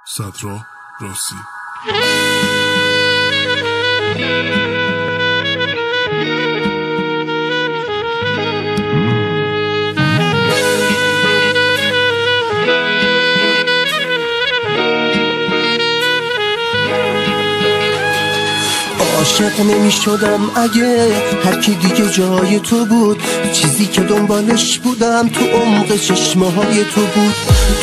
صدرا راسی. عاشق نمی شدم اگه هر کی دیگه جای تو بود. چیزی که دنبالش بودم تو عمق چشمه های تو بود.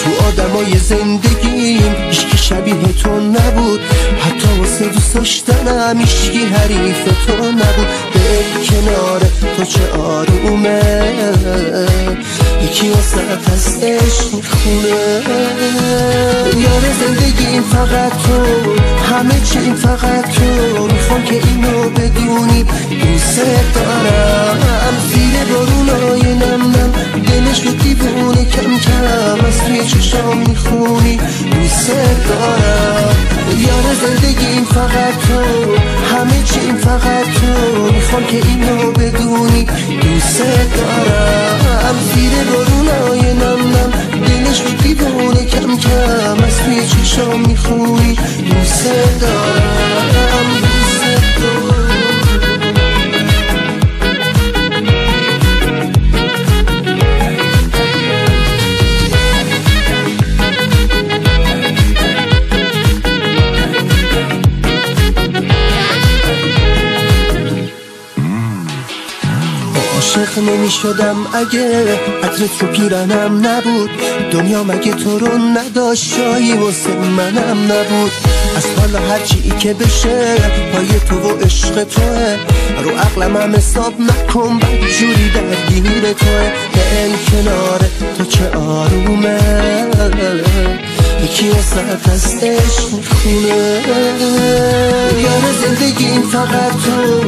تو آدمای زندگیم هیچکی شبیه تو نبود. حتی واسه دوست داشتنم هیچکی حریف تو نبود. به کنار تو چه آرومه، یکی واسه از عشق میخونه. یار زندگیم فقط تو، همه چی این فقط تو. میخوام که اینو بدونی دوست دارم. زیر بارونای نم نم دلش رو دیوونه کم کم از توی چشام میخونی دوست دارم. یار زندگیم فقط تو، همه چی این فقط تو. میخوام که اینو بدونی دوست دارم. زیر بارونای نم نم دلش رو دیوونه کم کم از توی چشام میخونی دوست دارم. عاشق نمی شدم اگه عطرت رو پیرنم نبود. دنیا مگه تو رو نداشت جایی واسه منم نبود. از حالا هرچی که بشه پای تو و عشق توه. رو عقلم هم حساب نکن بدجوری درگیر توه. دل کنار تو چه آرومه، یکی واسه از عشق میخونه. یار زندگی این فقط تو،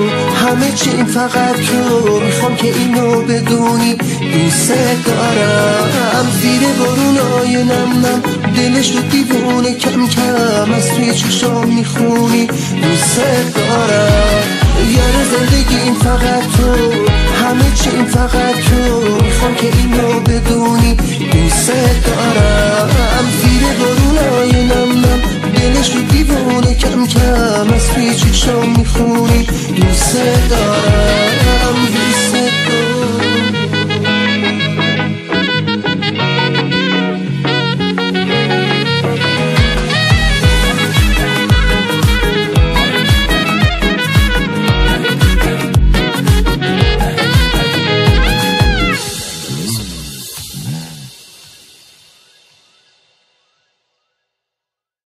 همه چی این فقط تو. میخوام که اینو بدونی دوست دارم. زیر بارونای نم نم دلش رو دیوونه کم کم از توی چشام میخونی دوست دارم. یار زندگی این فقط تو، همه چی این فقط تو. میخوام که اینو بدونی دوست دارم. زیر بارونای نم نم دلش رو دیوونه کم کم از توی چشام میخونی دوست دارم.